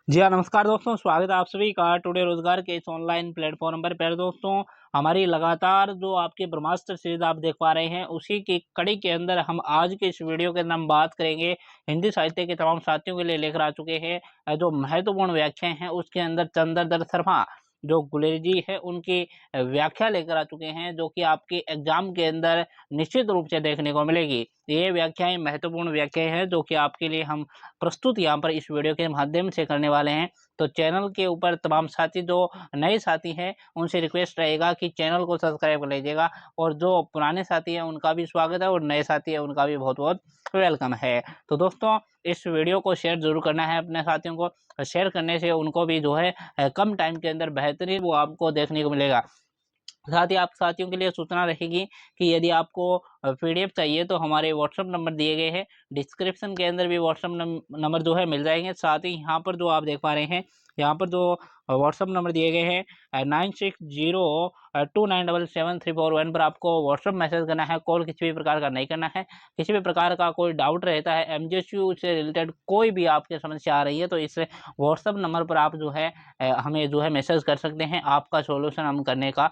जी हाँ, नमस्कार दोस्तों, स्वागत है आप सभी का टुडे रोजगार के इस ऑनलाइन प्लेटफॉर्म पर। प्यारे दोस्तों, हमारी लगातार जो आपके ब्रह्मास्त्र सीरीज आप देख पा रहे हैं, उसी की कड़ी के अंदर हम आज के इस वीडियो के अंदर हम बात करेंगे। हिंदी साहित्य के तमाम साथियों के लिए लेकर आ चुके हैं जो महत्वपूर्ण व्याख्याएं हैं, उसके अंदर चंद्रधर शर्मा जो गुलेरी जी है उनकी व्याख्या लेकर आ चुके हैं, जो कि आपके एग्जाम के अंदर निश्चित रूप से देखने को मिलेगी। ये व्याख्याएं महत्वपूर्ण व्याख्याएं हैं जो कि आपके लिए हम प्रस्तुत यहाँ पर इस वीडियो के माध्यम से करने वाले हैं। तो चैनल के ऊपर तमाम साथी जो नए साथी हैं उनसे रिक्वेस्ट रहेगा कि चैनल को सब्सक्राइब कर लीजिएगा, और जो पुराने साथी हैं उनका भी स्वागत है और नए साथी हैं उनका भी बहुत बहुत वेलकम है। तो दोस्तों, इस वीडियो को शेयर जरूर करना है अपने साथियों को। शेयर करने से उनको भी जो है कम टाइम के अंदर बेहतरीन वो आपको देखने को मिलेगा। साथ ही आप साथियों के लिए सूचना रहेगी कि यदि आपको पीडीएफ चाहिए तो हमारे व्हाट्सएप नंबर दिए गए हैं, डिस्क्रिप्शन के अंदर भी व्हाट्सएप नंबर जो है मिल जाएंगे। साथ ही यहाँ पर जो आप देख पा रहे हैं, यहाँ पर जो व्हाट्सएप नंबर दिए गए हैं 9602977341 पर आपको व्हाट्सएप मैसेज करना है। कॉल किसी भी प्रकार का नहीं करना है। किसी भी प्रकार का कोई डाउट रहता है, एमजेक्यू से रिलेटेड कोई भी आपके समस्या आ रही है, तो इस व्हाट्सएप नंबर पर आप जो है हमें जो है मैसेज कर सकते हैं। आपका सोल्यूशन हम करने का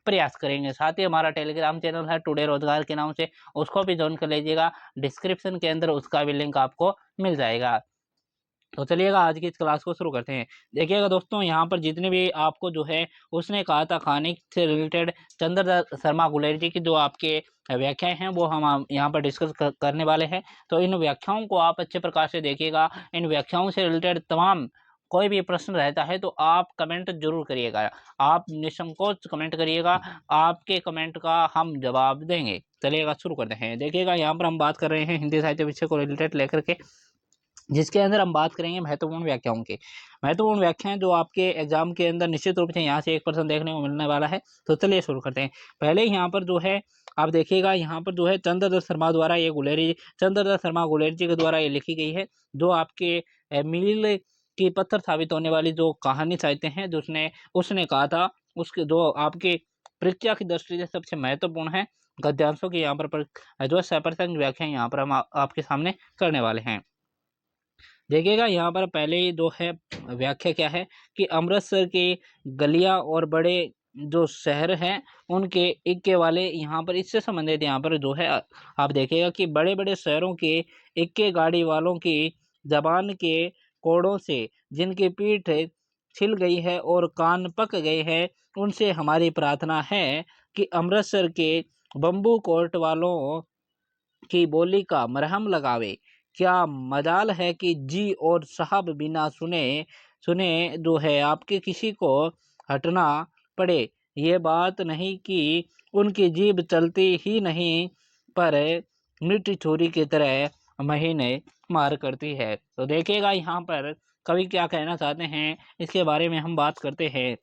प्रयास करेंगे। साथ ही हमारा टेलीग्राम चैनल है टुडे रोजगार के नाम से, उसको भी ज्वाइन कर लीजिएगा। डिस्क्रिप्शन के अंदर उसका भी लिंक आपको मिल जाएगा। तो चलिएगा आज की इस क्लास को शुरू करते हैं। देखिएगा दोस्तों, यहाँ पर जितने भी आपको जो है उसने कहा था खाने से रिलेटेड चंद्रधर शर्मा गुलेरी जी की जो आपके व्याख्याएं हैं वो हम यहाँ पर डिस्कस करने वाले हैं। तो इन व्याख्याओं को आप अच्छे प्रकार से देखिएगा। इन व्याख्याओं से रिलेटेड तमाम कोई भी प्रश्न रहता है तो आप कमेंट जरूर करिएगा। आप निसंकोच कमेंट करिएगा, आपके कमेंट का हम जवाब देंगे। चलिएगा शुरू करते हैं। देखिएगा, यहाँ पर हम बात कर रहे हैं हिंदी साहित्य विषय को रिलेटेड लेकर के, जिसके अंदर हम बात करेंगे महत्वपूर्ण व्याख्याओं की। महत्वपूर्ण व्याख्याएं जो आपके एग्जाम के अंदर निश्चित रूप से यहाँ से 1% देखने को मिलने वाला है। तो चलिए शुरू करते हैं। पहले यहाँ पर जो है आप देखिएगा, यहाँ पर जो है चंद्रधर शर्मा द्वारा ये गुलेरी चंद्रधर शर्मा गुलेरी जी के द्वारा ये लिखी गई है, जो आपके मील की पत्थर साबित होने वाली जो कहानी साहित्य है, जो उसने कहा था, उसके जो आपके परीक्षा की दृष्टि से सबसे महत्वपूर्ण है। गद्यांशों की यहाँ पर जो है सप्रसंग व्याख्या यहाँ पर हम आपके सामने करने वाले हैं। देखिएगा, यहाँ पर पहले ही जो है व्याख्या क्या है कि अमृतसर के गलियां और बड़े जो शहर हैं उनके इक्के वाले, यहाँ पर इससे संबंधित यहाँ पर जो है आप देखिएगा कि बड़े बड़े शहरों के इक्के गाड़ी वालों की जबान के कोड़ों से जिनकी पीठ छिल गई है और कान पक गए हैं, उनसे हमारी प्रार्थना है कि अमृतसर के बम्बू कोर्ट वालों की बोली का मरहम लगावे। क्या मजाल है कि जी और साहब बिना सुने सुने जो है आपके किसी को हटना पड़े। ये बात नहीं कि उनकी जीभ चलती ही नहीं, पर मिट्टी चोरी की तरह महीने मार करती है। तो देखिएगा, यहाँ पर कवि क्या कहना चाहते हैं इसके बारे में हम बात करते हैं।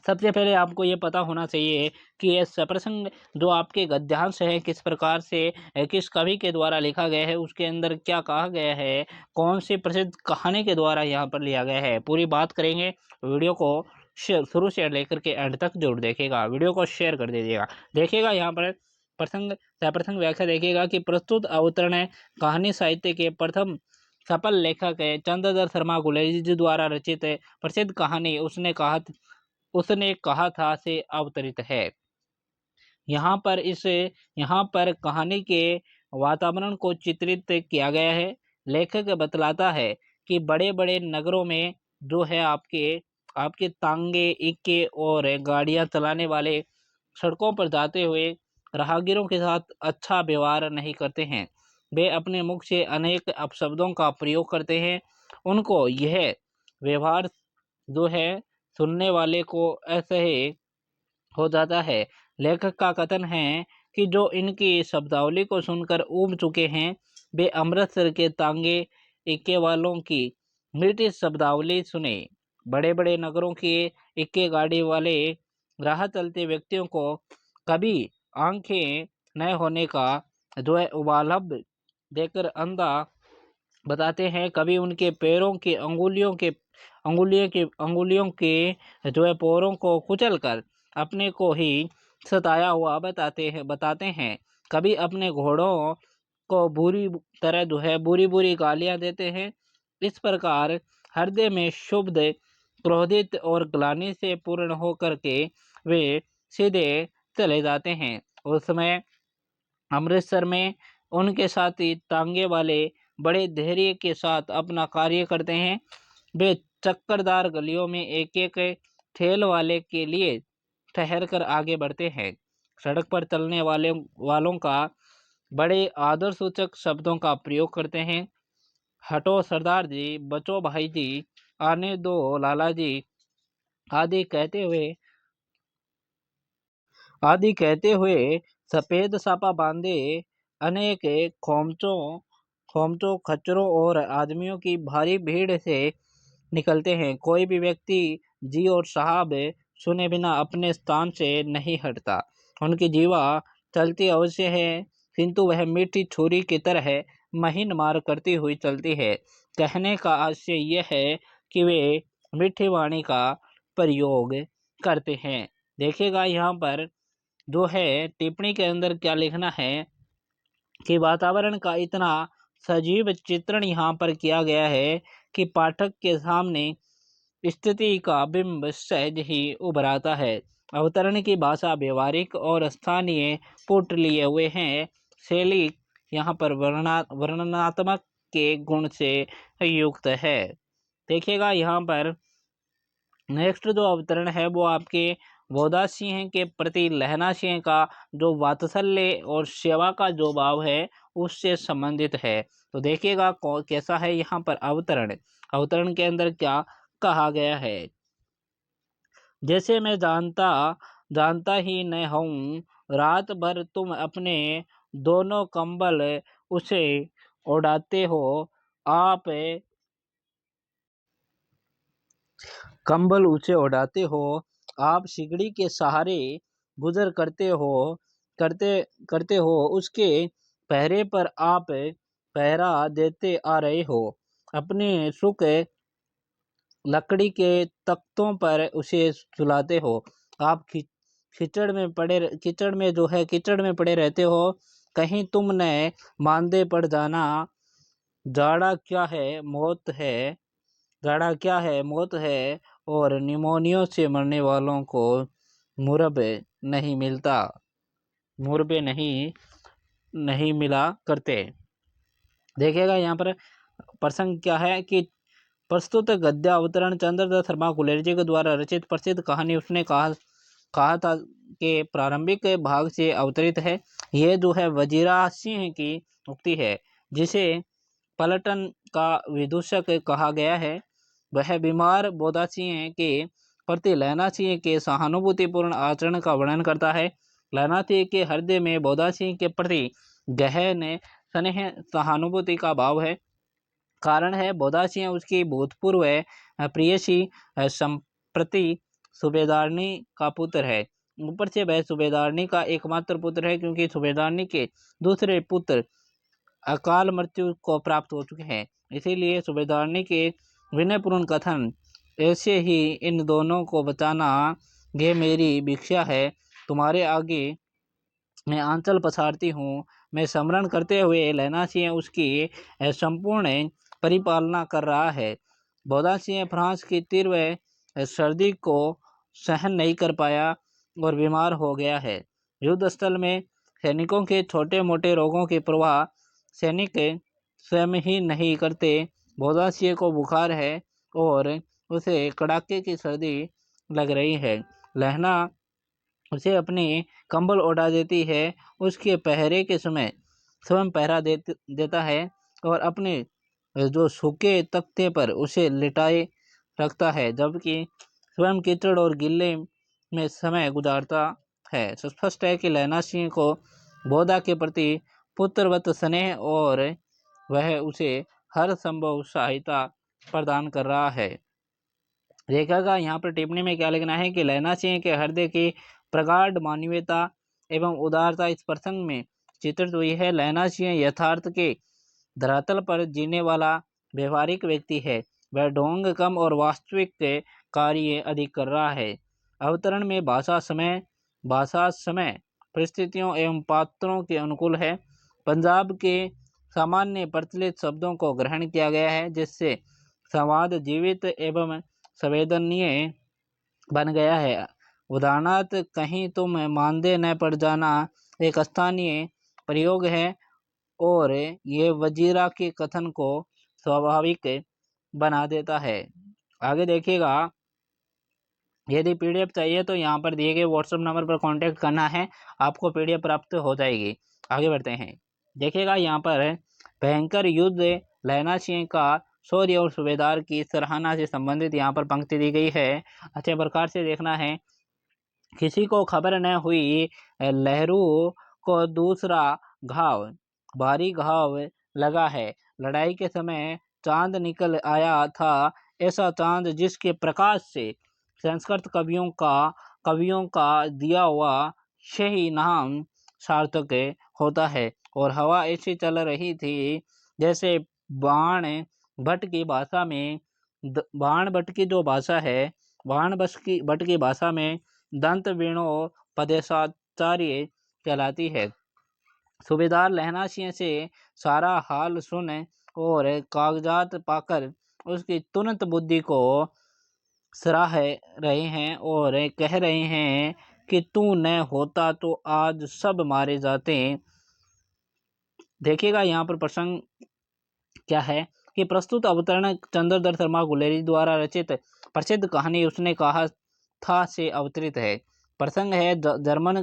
सबसे पहले आपको ये पता होना चाहिए कि ये सप्रसंग जो आपके गद्यांश है किस प्रकार से किस कवि के द्वारा लिखा गया है, उसके अंदर क्या कहा गया है, कौन सी प्रसिद्ध कहानी के द्वारा यहाँ पर लिया गया है, पूरी बात करेंगे। वीडियो को शुरू से लेकर के एंड तक जरूर देखिएगा, वीडियो को शेयर कर दीजिएगा। देखिएगा, यहाँ पर प्रसंग सप्रसंग व्याख्या देखिएगा कि प्रस्तुत अवतरण है कहानी साहित्य के प्रथम सफल लेखक है चंद्रधर शर्मा गुलेरी जी द्वारा रचित प्रसिद्ध कहानी उसने कहा था से अवतरित है। यहाँ पर कहानी के वातावरण को चित्रित किया गया है। लेखक बतलाता है कि बड़े बड़े नगरों में जो है आपके आपके तांगे इक्के और गाड़ियां चलाने वाले सड़कों पर जाते हुए राहगीरों के साथ अच्छा व्यवहार नहीं करते हैं। वे अपने मुख से अनेक अपशब्दों का प्रयोग करते हैं। उनको यह व्यवहार जो है सुनने वाले को असह्य हो जाता है। लेखक का कथन है कि जो इनकी शब्दावली को सुनकर ऊब चुके हैं, वे अमृतसर के तांगे इक्के वालों की मीठी शब्दावली सुने। बड़े बड़े नगरों के इक्के गाड़ी वाले राह चलते व्यक्तियों को कभी आंखें न होने का जो है उबालब देकर अंधा बताते हैं, कभी उनके पैरों की अंगुलियों के जो है पोरों को कुचल कर अपने को ही सताया हुआ बताते हैं। कभी अपने घोड़ों को बुरी तरह जो है बुरी बुरी गालियां देते हैं। इस प्रकार हृदय में शुभ क्रोधित और ग्लानि से पूर्ण होकर के वे सीधे चले जाते हैं। उस समय अमृतसर में उनके साथी तांगे वाले बड़े धैर्य के साथ अपना कार्य करते हैं। वे चक्करदार गलियों में एक एक ठेल वाले के लिए ठहर कर आगे बढ़ते हैं। सड़क पर चलने वालों का बड़े आदर सूचक शब्दों का प्रयोग करते हैं। हटो सरदार जी, बचो भाई जी, आने दो लाला जी आदि कहते हुए सफेद सापा बांधे अनेक खोमचों खच्चरों और आदमियों की भारी भीड़ से निकलते हैं। कोई भी व्यक्ति जी और साहब सुने बिना अपने स्थान से नहीं हटता। उनकी जीवा चलती अवश्य है, किंतु वह मीठी छुरी की तरह महीन मार करती हुई चलती है। कहने का आशय यह है कि वे मीठी वाणी का प्रयोग करते हैं। देखिएगा यहाँ पर जो है टिप्पणी के अंदर क्या लिखना है कि वातावरण का इतना सजीव चित्रण यहाँ पर किया गया है कि पाठक के सामने स्थिति का बिंब सहज ही उभर आता है। अवतरण की भाषा व्यवहारिक और स्थानीय पुट लिए हुए हैं। शैली यहाँ पर वर्णनात्मक के गुण से युक्त है। देखिएगा यहाँ पर नेक्स्ट जो अवतरण है वो आपके बोधा सिंह के प्रति लहना सिंह का जो वात्सल्य और सेवा का जो भाव है उससे संबंधित है। तो देखिएगा कैसा है यहाँ पर अवतरण। अवतरण के अंदर क्या कहा गया है। जैसे मैं जानता ही न हूँ, रात भर तुम अपने दोनों कंबल उसे उड़ाते हो। आप कंबल उसे उड़ाते हो, आप सिगड़ी के सहारे गुजर करते हो, उसके पहरे पर आप पहरा देते आ रहे हो। अपने सुख लकड़ी के तख्तों पर उसे सुलाते हो। आप कीचड़ में पड़े रहते हो। कहीं तुमने मांदे पड़ जाना। जाड़ा क्या है मौत है और निमोनिया से मरने वालों को मुरब्बे नहीं मिला करते। देखिएगा यहाँ पर प्रसंग क्या है कि प्रस्तुत गद्य अवतरण चंद्रदत्त शर्मा गुलेरिया जी के द्वारा रचित प्रसिद्ध कहानी उसने कहा था के प्रारंभिक भाग से अवतरित है। यह जो है वजीरा सिंह की उक्ति है, जिसे पलटन का विदूषक कहा गया है। वह बीमार बोधा सिंह के प्रति लहना सिंह के सहानुभूतिपूर्ण आचरण का वर्णन करता है। लहना सिंह के हृदय में बोधा सिंह के प्रति गहन स्नेह सहानुभूति का भाव है। कारण है बोधा सिंह उसकी भूतपूर्व प्रेयसी संप्रति सूबेदारनी का पुत्र है। ऊपर से वह सूबेदारनी का एकमात्र पुत्र है, क्योंकि सूबेदारनी के दूसरे पुत्र अकाल मृत्यु को प्राप्त हो चुके हैं। इसीलिए सूबेदारनी के विनयपूर्ण कथन ऐसे ही इन दोनों को बचाना ये मेरी भिक्षा है। तुम्हारे आगे मैं आंचल पसारती हूँ। मैं स्मरण करते हुए लहना सिंह उसकी संपूर्ण परिपालना कर रहा है। बोधा सिंह फ्रांस की तीव्र सर्दी को सहन नहीं कर पाया और बीमार हो गया है। युद्ध स्थल में सैनिकों के छोटे मोटे रोगों की परवाह सैनिक स्वयं ही नहीं करते। बोधा सिंह को बुखार है और उसे कड़ाके की सर्दी लग रही है। लहना उसे अपनी कंबल ओढ़ा देती है। उसके पहरे के समय स्वयं पहरा देता है और अपने जो सूखे तख्ते पर उसे लिटाए रखता है, जबकि स्वयं कीचड़ और गिल्ले में समय गुजारता है। स्पष्ट है कि लहना सिंह को बोधा के प्रति पुत्रवत स्नेह और वह उसे हर संभव सहायता प्रदान कर रहा है। देखा यहाँ पर टिप्पणी में क्या लिखना है कि लहना सिंह के हृदय की प्रगाढ़ मानवीयता एवं उदारता इस प्रसंग में चित्रित हुई है। लहना सिंह यथार्थ के धरातल पर जीने वाला व्यवहारिक व्यक्ति है। वह ढोंग कम और वास्तविक कार्य अधिक कर रहा है। अवतरण में भाषा समय परिस्थितियों एवं पात्रों के अनुकूल है। पंजाब के सामान्य प्रचलित शब्दों को ग्रहण किया गया है, जिससे संवाद जीवित एवं संवेदनीय बन गया है। उदाहरणार्थ कहीं तुम मानदे न पड़ जाना एक स्थानीय प्रयोग है और ये वजीरा के कथन को स्वाभाविक बना देता है। आगे देखिएगा, यदि पीडीएफ चाहिए तो यहाँ पर दिए गए व्हाट्सएप नंबर पर कांटेक्ट करना है, आपको पीडीएफ प्राप्त हो जाएगी। आगे बढ़ते हैं, देखिएगा यहाँ पर भयंकर युद्ध लहना सिंह का शौर्य और सूबेदार की सराहना से संबंधित यहाँ पर पंक्ति दी गई है। अच्छे प्रकार से देखना है। किसी को खबर न हुई लहरू को दूसरा घाव, भारी घाव लगा है। लड़ाई के समय चांद निकल आया था, ऐसा चांद जिसके प्रकाश से संस्कृत कवियों का दिया हुआ सही नाम सार्थक होता है। और हवा ऐसी चल रही थी जैसे बाण भट्ट की भाषा में बाण भट्ट की जो भाषा है, बाण भट्ट की भाषा में दंत वेणो पदेशाचार्य कहलाती है। सूबेदार लहना सिंह से सारा हाल सुन और कागजात पाकर उसकी तुरंत बुद्धि को सराह रहे हैं और कह रहे हैं कि तू न होता तो आज सब मारे जाते। देखिएगा यहाँ पर प्रसंग क्या है कि प्रस्तुत अवतरण चंद्रधर शर्मा गुलेरी द्वारा रचित प्रसिद्ध कहानी उसने कहा था से अवतरित है। प्रसंग है जर्मन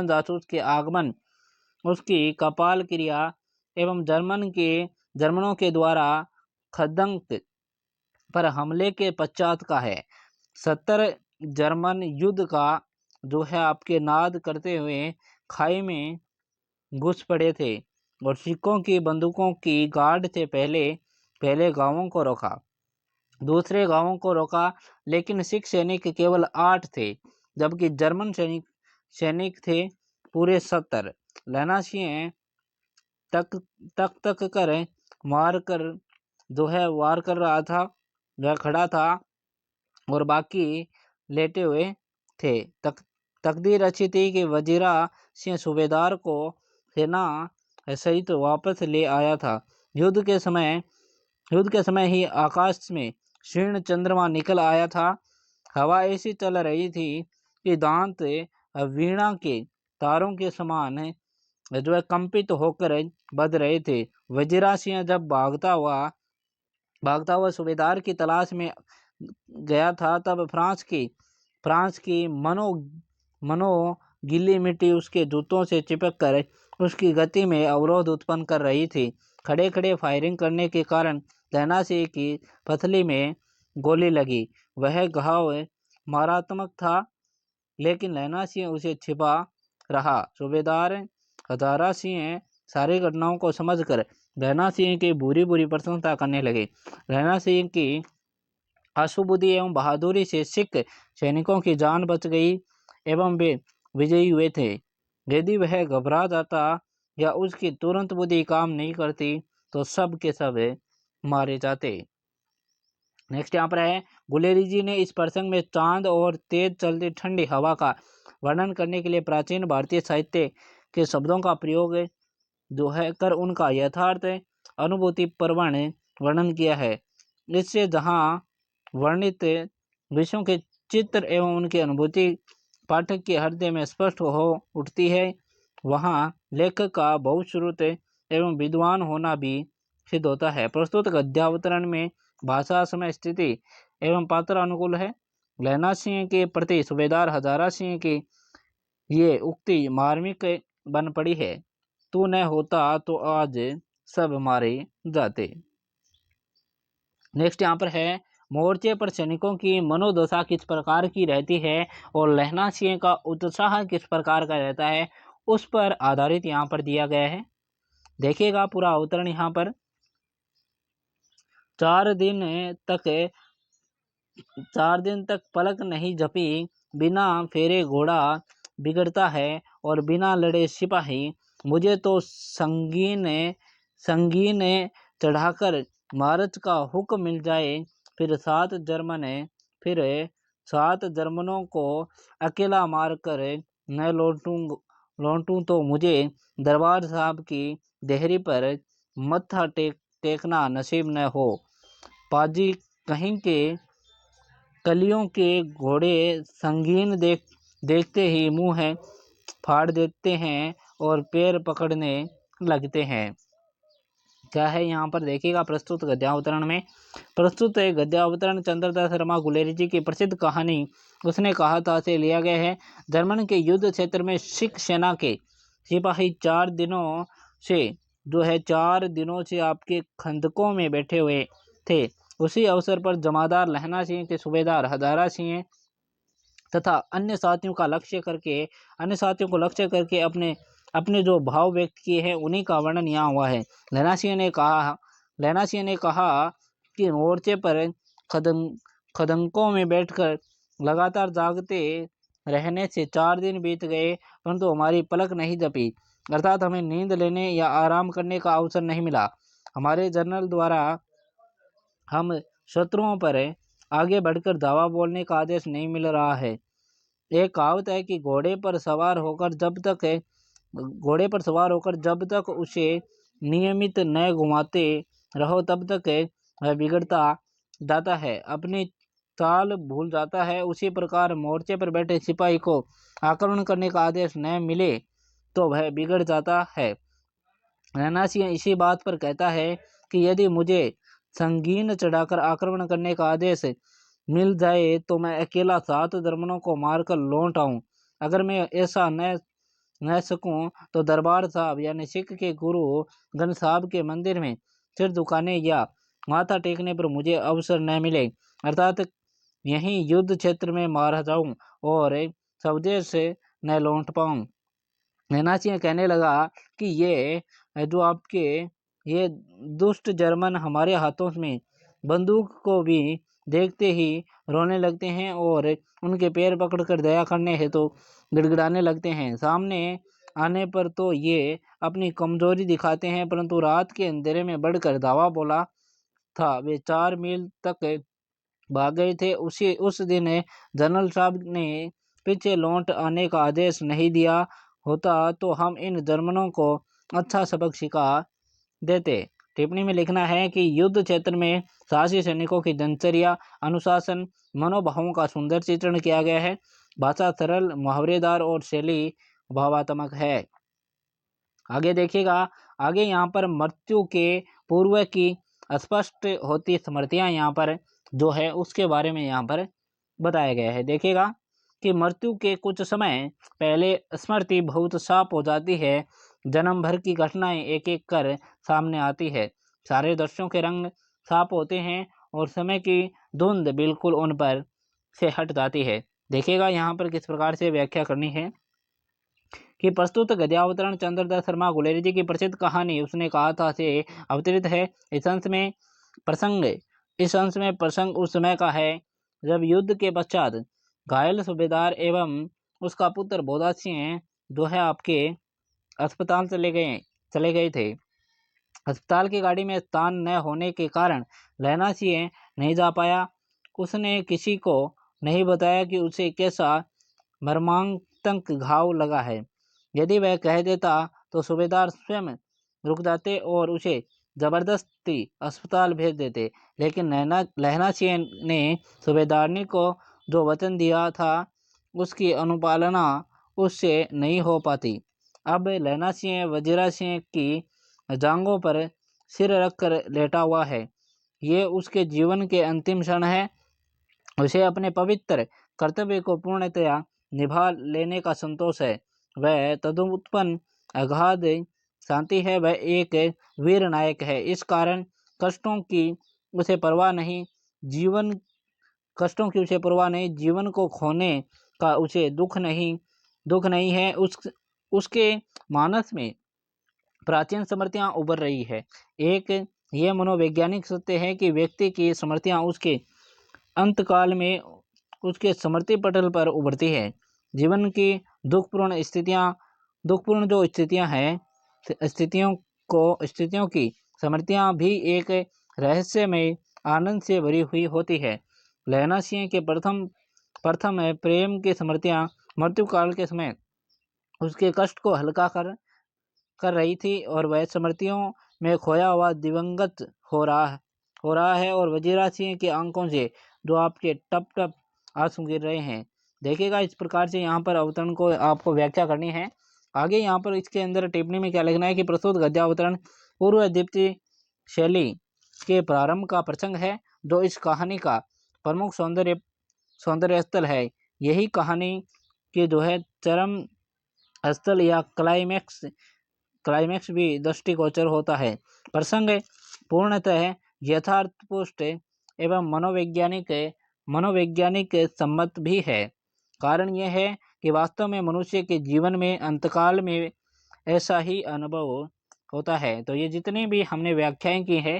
जासूस के आगमन, उसकी कपाल क्रिया एवं जर्मनों के द्वारा खदंक पर हमले के पश्चात का है। 70 जर्मन युद्ध का जो है आपके नाद करते हुए खाई में घुस पड़े थे और सिखों की बंदूकों की गार्ड से पहले गांवों को रोका, दूसरे गांवों को रोका, लेकिन सिख सैनिक केवल 8 थे जबकि जर्मन सैनिक थे पूरे 70। लहना सिंह तक कर वार कर रहा था, वह खड़ा था और बाकी लेटे हुए थे। तकदीर अच्छी थी कि वजीरा सिंह सूबेदार को सेना सहित वापस ले आया था। युद्ध के समय ही आकाश में क्षीण चंद्रमा निकल आया था। हवा ऐसी चल रही थी कि दांत वीणा के तारों के समान जो है कंपित होकर बज रहे थे। वजीरा सिंह जब भागता हुआ सूबेदार की तलाश में गया था, तब फ्रांस की मनो गीली मिट्टी उसके जूतों से चिपक कर उसकी गति में अवरोध उत्पन्न कर रही थी। खड़े खड़े फायरिंग करने के कारण लहना सिंह की पसली में गोली लगी। वह घाव मारात्मक था, लेकिन लहना सिंह उसे छिपा रहा। सूबेदार हजारा सिंह सारी घटनाओं को समझकर लहना सिंह की बुरी प्रशंसा करने लगे। लहना सिंह की आशुबुद्धि एवं बहादुरी से सिख सैनिकों की जान बच गई एवं वे विजयी हुए थे। यदि वह घबरा जाता या उसकी तुरंत बुद्धि काम नहीं करती तो सब के सब मारे जाते। नेक्स्ट यहाँ पर है, गुलेरी जी ने इस प्रसंग में चांद और तेज चलती ठंडी हवा का वर्णन करने के लिए प्राचीन भारतीय साहित्य के शब्दों का प्रयोग जो है कर उनका यथार्थ अनुभूति प्रवण वर्णन किया है। इससे जहाँ वर्णित विषयों के चित्र एवं उनकी अनुभूति पाठक के हृदय में स्पष्ट हो उठती है, वहाँ लेखक का बहुश्रुत एवं विद्वान होना भी सिद्ध होता है। प्रस्तुत गद्यावतरण में भाषा, समय, स्थिति एवं पात्र अनुकूल है। लहना सिंह के प्रति सूबेदार हजारा सिंह की ये उक्ति मार्मिक बन पड़ी है, तू न होता तो आज सब मारे जाते। नेक्स्ट यहाँ पर है, मोर्चे पर सैनिकों की मनोदशा किस प्रकार की रहती है और लहना सिंह का उत्साह किस प्रकार का रहता है, उस पर आधारित यहाँ पर दिया गया है। देखिएगा पूरा अवतरण यहाँ पर। 4 दिन तक पलक नहीं झपी, बिना फेरे घोड़ा बिगड़ता है और बिना लड़े सिपाही। मुझे तो संगीन चढ़ाकर मार्च का हुक्म मिल जाए, फिर 7 जर्मनों को अकेला मारकर न लौटूं तो मुझे दरबार साहब की देहरी पर मत्था टेकना नसीब न हो। पाजी कहीं के कलियों के घोड़े संगीन देखते ही मुंह फाड़ देते हैं और पैर पकड़ने लगते हैं। क्या है यहाँ पर देखिएगा प्रस्तुत गद्यावतरण में। प्रस्तुत है गद्यावतरण चंद्रदास शर्मा गुलेरी जी की प्रसिद्ध कहानी उसने कहा था से लिया गया है। जर्मन के युद्ध क्षेत्र में सिख सेना के सिपाही 4 दिनों से आपके खंदकों में बैठे हुए थे। उसी अवसर पर जमादार लहना सिंह के सूबेदार हजारा सिंह तथा अन्य साथियों को लक्ष्य करके अपने अपने जो भाव व्यक्त किए हैं उन्हीं का वर्णन यहाँ हुआ है। लहना सिंह ने कहा कि मोर्चे पर खदंकों में बैठकर लगातार जागते रहने से 4 दिन बीत गए परंतु हमारी पलक नहीं झपी, अर्थात हमें नींद लेने या आराम करने का अवसर नहीं मिला। हमारे जनरल द्वारा हम शत्रुओं पर आगे बढ़कर धावा बोलने का आदेश नहीं मिल रहा है। एक कहावत है कि घोड़े पर सवार होकर जब तक उसे नियमित न घुमाते रहो तब तक वह बिगड़ता जाता है, अपनी चाल भूल जाता है। उसी प्रकार मोर्चे पर बैठे सिपाही को आक्रमण करने का आदेश न मिले तो वह बिगड़ जाता है। लहना सिंह इसी बात पर कहता है कि यदि मुझे संगीन चढ़ाकर आक्रमण करने का आदेश मिल जाए तो मैं अकेला 7 जर्मनों को मारकर लौट आऊं। अगर मैं ऐसा न सकूं तो दरबार साहब यानी सिख के गुरु गंज साहब के मंदिर में सिर झुकाने या माथा टेकने पर मुझे अवसर न मिले, अर्थात यहीं युद्ध क्षेत्र में मारा जाऊं और स्वदेश से न लौट पाऊं। लहना सिंह कहने लगा कि ये जो आपके ये दुष्ट जर्मन हमारे हाथों में बंदूक को भी देखते ही रोने लगते हैं और उनके पैर पकड़कर दया करने हेतु गिड़गिड़ाने लगते हैं। सामने आने पर तो ये अपनी कमजोरी दिखाते हैं परंतु रात के अंधेरे में बढ़कर धावा बोला था। वे 4 मील तक भाग गए थे। उस दिन जनरल साहब ने पीछे लौट आने का आदेश नहीं दिया होता तो हम इन जर्मनों को अच्छा सबक सिखा देते। टिप्पणी में लिखना है कि युद्ध क्षेत्र में साहसी सैनिकों की दिनचर्या, अनुशासन, मनोभावों का सुंदर चित्रण किया गया है। भाषा सरल, मुहावरेदार और शैली भावात्मक है। आगे देखिएगा, आगे यहाँ पर मृत्यु के पूर्व की स्पष्ट होती स्मृतियाँ यहाँ पर जो है उसके बारे में यहाँ पर बताया गया है। देखिएगा कि मृत्यु के कुछ समय पहले स्मृति बहुत साफ हो जाती है। जन्म भर की घटनाएं एक एक कर सामने आती है। सारे दृश्यों के रंग साफ होते हैं और समय की धुंध बिल्कुल उन पर से हट जाती है। देखिएगा यहाँ पर किस प्रकार से व्याख्या करनी है कि प्रस्तुत गद्यावतरण चंद्रदास शर्मा गुलेरी जी की प्रसिद्ध कहानी उसने कहा था से अवतरित है। इस अंश में प्रसंग उस समय का है जब युद्ध के पश्चात घायल सूबेदार एवं उसका पुत्र बोधा सिंह जो है आपके अस्पताल चले गए थे। अस्पताल की गाड़ी में स्थान न होने के कारण लहना सिंह नहीं जा पाया। उसने किसी को नहीं बताया कि उसे कैसा मर्मांतक घाव लगा है। यदि वह कह देता तो सूबेदार स्वयं रुक जाते और उसे जबरदस्ती अस्पताल भेज देते, लेकिन लहना सिंह ने सूबेदारनी को जो वचन दिया था उसकी अनुपालना उससे नहीं हो पाती। अब लहना सिंह वजीरा सिंह की जांघों पर सिर रखकर लेटा हुआ है। ये उसके जीवन के अंतिम क्षण है। उसे अपने पवित्र कर्तव्य को पूर्णतया निभा लेने का संतोष है। वह तदुत्पन्न अगाध शांति है। वह एक वीर नायक है। इस कारण कष्टों की उसे परवाह नहीं, जीवन को खोने का उसे दुख नहीं है। उसके मानस में प्राचीन स्मृतियां उभर रही है। एक यह मनोवैज्ञानिक सत्य है कि व्यक्ति की स्मृतियां उसके अंतकाल में उसके स्मृति पटल पर उभरती है। जीवन की दुखपूर्ण जो स्थितियां हैं, स्थितियों की स्मृतियां भी एक रहस्यमय आनंद से भरी हुई होती है। लहना सिंह के प्रथम प्रेम की स्मृतियां मृत्यु काल के समय उसके कष्ट को हल्का कर रही थी और वह स्मृतियों में खोया हुआ दिवंगत हो हो रहा है और वज्रासी के अंकों से जो आपके टप टप आंसू गिर रहे हैं। देखिएगा इस प्रकार से यहाँ पर अवतरण को आपको व्याख्या करनी है। आगे यहाँ पर इसके अंदर टिप्पणी में क्या लिखना है कि प्रस्तुत गद्यावतरण पूर्व द्वितीय शैली के प्रारंभ का प्रसंग है, जो इस कहानी का प्रमुख सौंदर्य स्थल है। यही कहानी के जो है चरम स्थल या क्लाइमैक्स भी दृष्टिगोचर होता है। प्रसंग पूर्णतः यथार्थपुष्ट एवं मनोवैज्ञानिक सम्मत भी है। कारण यह है कि वास्तव में मनुष्य के जीवन में अंतकाल में ऐसा ही अनुभव होता है। तो ये जितनी भी हमने व्याख्याएं की है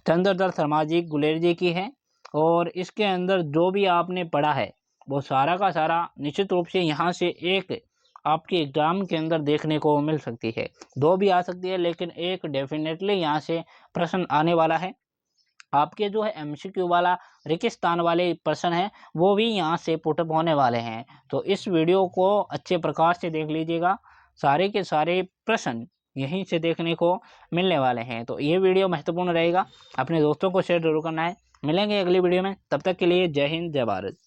चंद्रधर शर्माजी गुलेर जी की है, और इसके अंदर जो भी आपने पढ़ा है वो सारा का सारा निश्चित रूप से यहाँ से एक आपके एग्जाम के अंदर देखने को मिल सकती है। दो भी आ सकती है, लेकिन एक डेफिनेटली यहाँ से प्रश्न आने वाला है। आपके जो है एमसीक्यू वाला रेगिस्तान वाले प्रश्न है वो भी यहाँ से पुटअप होने वाले हैं। तो इस वीडियो को अच्छे प्रकार से देख लीजिएगा, सारे के सारे प्रश्न यहीं से देखने को मिलने वाले हैं। तो ये वीडियो महत्वपूर्ण रहेगा, अपने दोस्तों को शेयर जरूर करना है। मिलेंगे अगली वीडियो में, तब तक के लिए जय हिंद जय भारत।